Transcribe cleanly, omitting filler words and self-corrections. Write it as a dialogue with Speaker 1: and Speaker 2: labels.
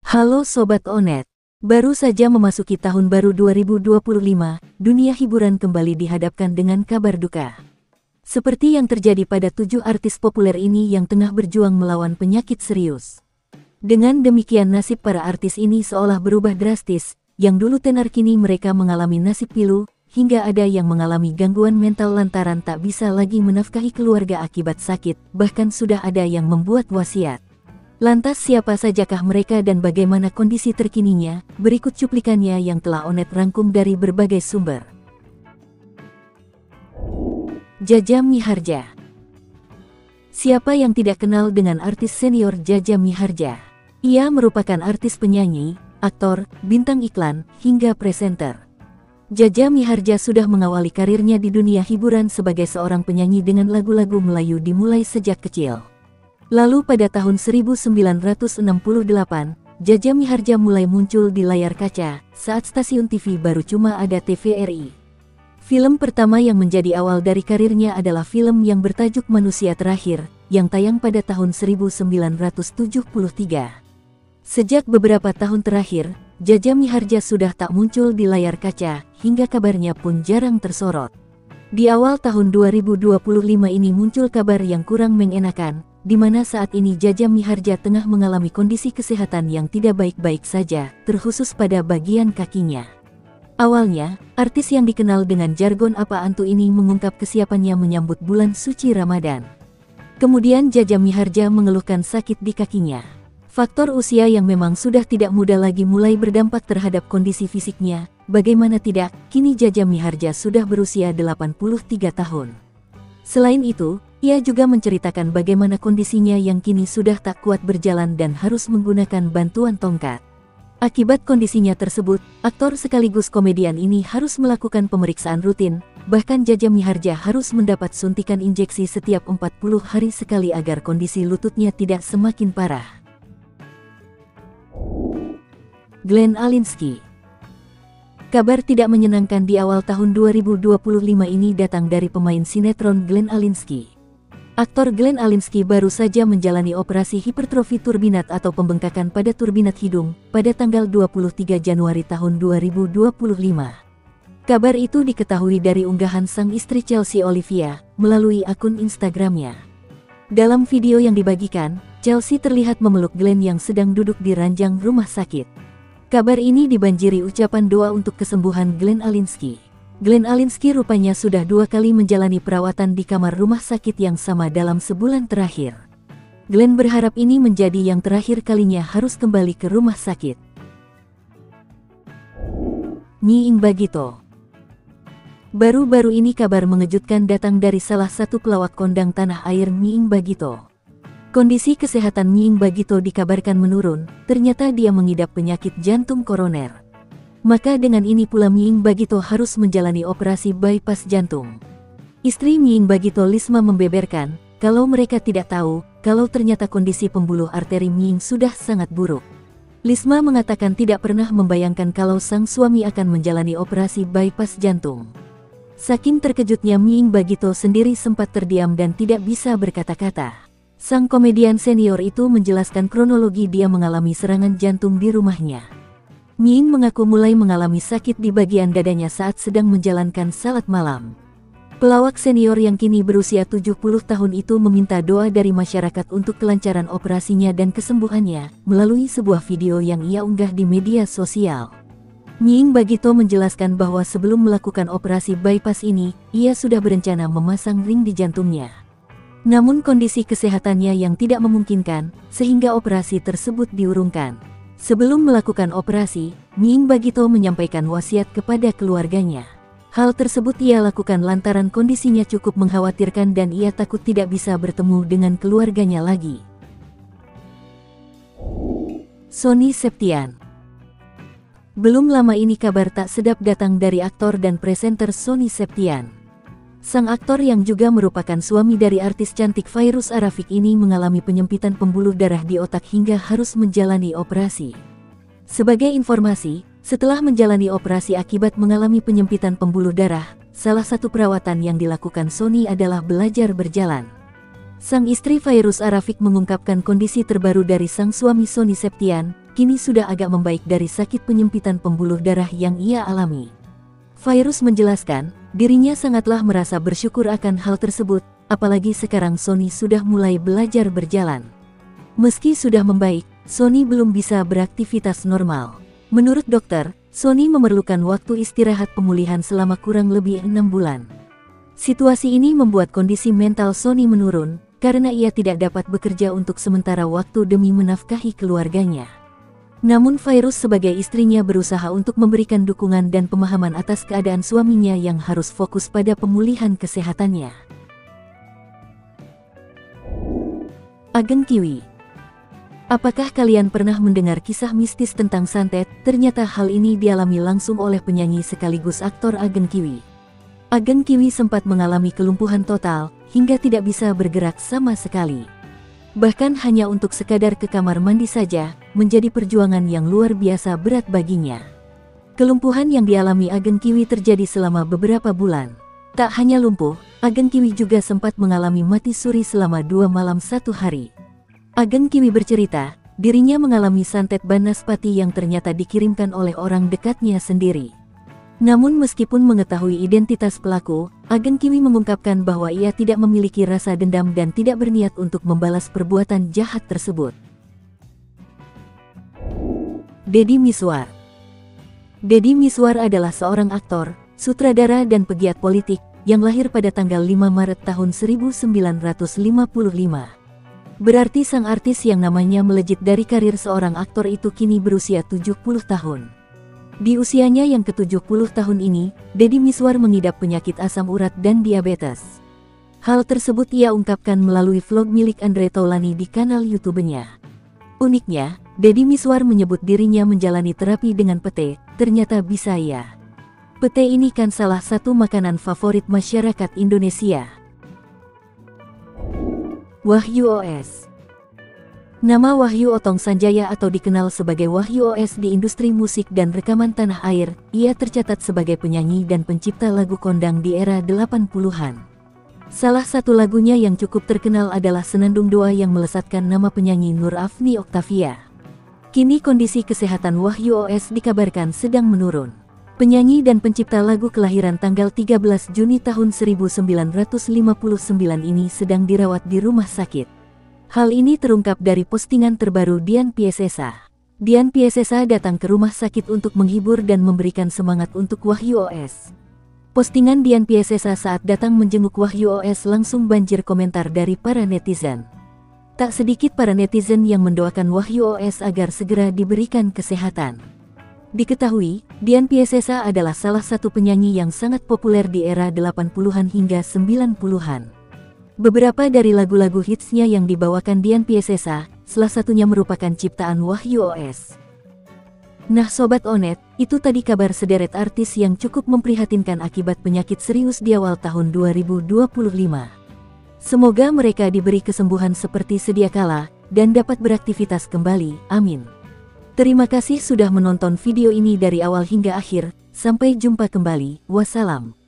Speaker 1: Halo Sobat Onet, baru saja memasuki tahun baru 2025, dunia hiburan kembali dihadapkan dengan kabar duka. Seperti yang terjadi pada 7 artis populer ini yang tengah berjuang melawan penyakit serius. Dengan demikian nasib para artis ini seolah berubah drastis, yang dulu tenar kini mereka mengalami nasib pilu, hingga ada yang mengalami gangguan mental lantaran tak bisa lagi menafkahi keluarga akibat sakit, bahkan sudah ada yang membuat wasiat. Lantas siapa sajakah mereka dan bagaimana kondisi terkininya? Berikut cuplikannya yang telah Onet rangkum dari berbagai sumber. Jaja Mihardja. Siapa yang tidak kenal dengan artis senior Jaja Mihardja? Ia merupakan artis penyanyi, aktor, bintang iklan, hingga presenter. Jaja Mihardja sudah mengawali karirnya di dunia hiburan sebagai seorang penyanyi dengan lagu-lagu Melayu dimulai sejak kecil. Lalu pada tahun 1968, Jaja Mihardja mulai muncul di layar kaca, saat stasiun TV baru cuma ada TVRI. Film pertama yang menjadi awal dari karirnya adalah film yang bertajuk Manusia Terakhir, yang tayang pada tahun 1973. Sejak beberapa tahun terakhir, Jaja Mihardja sudah tak muncul di layar kaca, hingga kabarnya pun jarang tersorot. Di awal tahun 2025 ini muncul kabar yang kurang mengenakan, di mana saat ini Jaja Mihardja tengah mengalami kondisi kesehatan yang tidak baik-baik saja, terkhusus pada bagian kakinya. Awalnya, artis yang dikenal dengan jargon apaan tuh ini mengungkap kesiapannya menyambut bulan suci Ramadan. Kemudian Jaja Mihardja mengeluhkan sakit di kakinya. Faktor usia yang memang sudah tidak muda lagi mulai berdampak terhadap kondisi fisiknya. Bagaimana tidak, kini Jaja Mihardja sudah berusia 83 tahun. Selain itu, ia juga menceritakan bagaimana kondisinya yang kini sudah tak kuat berjalan dan harus menggunakan bantuan tongkat. Akibat kondisinya tersebut, aktor sekaligus komedian ini harus melakukan pemeriksaan rutin, bahkan Jaja Mihardja harus mendapat suntikan injeksi setiap 40 hari sekali agar kondisi lututnya tidak semakin parah. Glenn Alinsky. Kabar tidak menyenangkan di awal tahun 2025 ini datang dari pemain sinetron Glenn Alinsky. Aktor Glenn Alinsky baru saja menjalani operasi hipertrofi turbinat atau pembengkakan pada turbinat hidung pada tanggal 23 Januari tahun 2025. Kabar itu diketahui dari unggahan sang istri Chelsea Olivia melalui akun Instagramnya. Dalam video yang dibagikan, Chelsea terlihat memeluk Glenn yang sedang duduk di ranjang rumah sakit. Kabar ini dibanjiri ucapan doa untuk kesembuhan Glenn Alinsky. Glenn Alinsky rupanya sudah 2 kali menjalani perawatan di kamar rumah sakit yang sama dalam sebulan terakhir. Glenn berharap ini menjadi yang terakhir kalinya harus kembali ke rumah sakit. Mie Bagito. Baru-baru ini kabar mengejutkan datang dari salah satu pelawak kondang tanah air Mie Bagito. Kondisi kesehatan Mie Bagito dikabarkan menurun, ternyata dia mengidap penyakit jantung koroner. Maka dengan ini pula Mie Bagito harus menjalani operasi bypass jantung. Istri Mie Bagito Lisma membeberkan, kalau mereka tidak tahu, kalau ternyata kondisi pembuluh arteri Mie sudah sangat buruk. Lisma mengatakan tidak pernah membayangkan kalau sang suami akan menjalani operasi bypass jantung. Saking terkejutnya Mie Bagito sendiri sempat terdiam dan tidak bisa berkata-kata. Sang komedian senior itu menjelaskan kronologi dia mengalami serangan jantung di rumahnya. Mie mengaku mulai mengalami sakit di bagian dadanya saat sedang menjalankan salat malam. Pelawak senior yang kini berusia 70 tahun itu meminta doa dari masyarakat untuk kelancaran operasinya dan kesembuhannya, melalui sebuah video yang ia unggah di media sosial. Mie Bagito menjelaskan bahwa sebelum melakukan operasi bypass ini, ia sudah berencana memasang ring di jantungnya. Namun kondisi kesehatannya yang tidak memungkinkan, sehingga operasi tersebut diurungkan. Sebelum melakukan operasi, Mie Bagito menyampaikan wasiat kepada keluarganya. Hal tersebut ia lakukan lantaran kondisinya cukup mengkhawatirkan dan ia takut tidak bisa bertemu dengan keluarganya lagi. Sony Septian. Belum lama ini kabar tak sedap datang dari aktor dan presenter Sony Septian. Sang aktor yang juga merupakan suami dari artis cantik Fairuz Arafik ini mengalami penyempitan pembuluh darah di otak hingga harus menjalani operasi. Sebagai informasi, setelah menjalani operasi akibat mengalami penyempitan pembuluh darah, salah satu perawatan yang dilakukan Sony adalah belajar berjalan. Sang istri Fairuz Arafik mengungkapkan kondisi terbaru dari sang suami Sony Septian. kini sudah agak membaik dari sakit penyempitan pembuluh darah yang ia alami. Virus menjelaskan, dirinya sangatlah merasa bersyukur akan hal tersebut, apalagi sekarang Sony sudah mulai belajar berjalan. Meski sudah membaik, Sony belum bisa beraktivitas normal. Menurut dokter, Sony memerlukan waktu istirahat pemulihan selama kurang lebih 6 bulan. Situasi ini membuat kondisi mental Sony menurun, karena ia tidak dapat bekerja untuk sementara waktu demi menafkahi keluarganya. Namun Virus sebagai istrinya berusaha untuk memberikan dukungan dan pemahaman atas keadaan suaminya yang harus fokus pada pemulihan kesehatannya. Ageng Kiwi. Apakah kalian pernah mendengar kisah mistis tentang santet? Ternyata hal ini dialami langsung oleh penyanyi sekaligus aktor Ageng Kiwi. Ageng Kiwi sempat mengalami kelumpuhan total, hingga tidak bisa bergerak sama sekali. Bahkan hanya untuk sekadar ke kamar mandi saja, menjadi perjuangan yang luar biasa berat baginya. Kelumpuhan yang dialami Ageng Kiwi terjadi selama beberapa bulan. Tak hanya lumpuh, Ageng Kiwi juga sempat mengalami mati suri selama 2 malam 1 hari. Ageng Kiwi bercerita, dirinya mengalami santet banaspati yang ternyata dikirimkan oleh orang dekatnya sendiri. Namun meskipun mengetahui identitas pelaku, Ageng Kiwi mengungkapkan bahwa ia tidak memiliki rasa dendam dan tidak berniat untuk membalas perbuatan jahat tersebut. Deddy Mizwar. Deddy Mizwar adalah seorang aktor, sutradara dan pegiat politik, yang lahir pada tanggal 5 Maret tahun 1955. Berarti sang artis yang namanya melejit dari karir seorang aktor itu kini berusia 70 tahun. Di usianya yang ke-70 tahun ini, Deddy Mizwar mengidap penyakit asam urat dan diabetes. Hal tersebut ia ungkapkan melalui vlog milik Andre Taulany di kanal YouTube-nya. Uniknya, Deddy Mizwar menyebut dirinya menjalani terapi dengan pete, ternyata bisa ya. Pete ini kan salah satu makanan favorit masyarakat Indonesia. Wahyu OS. Nama Wahyu Otong Sanjaya atau dikenal sebagai Wahyu OS di industri musik dan rekaman tanah air, ia tercatat sebagai penyanyi dan pencipta lagu kondang di era 80-an. Salah satu lagunya yang cukup terkenal adalah Senandung Doa yang melesatkan nama penyanyi Nur Afni Oktavia. Kini kondisi kesehatan Wahyu OS dikabarkan sedang menurun. Penyanyi dan pencipta lagu kelahiran tanggal 13 Juni tahun 1959 ini sedang dirawat di rumah sakit. Hal ini terungkap dari postingan terbaru Dian Piesesa. Dian Piesesa datang ke rumah sakit untuk menghibur dan memberikan semangat untuk Wahyu OS. Postingan Dian Piesesa saat datang menjenguk Wahyu OS langsung banjir komentar dari para netizen. Tak sedikit para netizen yang mendoakan Wahyu OS agar segera diberikan kesehatan. Diketahui, Dian Piesesa adalah salah satu penyanyi yang sangat populer di era 80-an hingga 90-an. Beberapa dari lagu-lagu hitsnya yang dibawakan Dian Piesesa, salah satunya merupakan ciptaan Wahyu OS. Nah Sobat Onet, itu tadi kabar sederet artis yang cukup memprihatinkan akibat penyakit serius di awal tahun 2025. Semoga mereka diberi kesembuhan seperti sedia kala, dan dapat beraktivitas kembali, amin. Terima kasih sudah menonton video ini dari awal hingga akhir, sampai jumpa kembali, wassalam.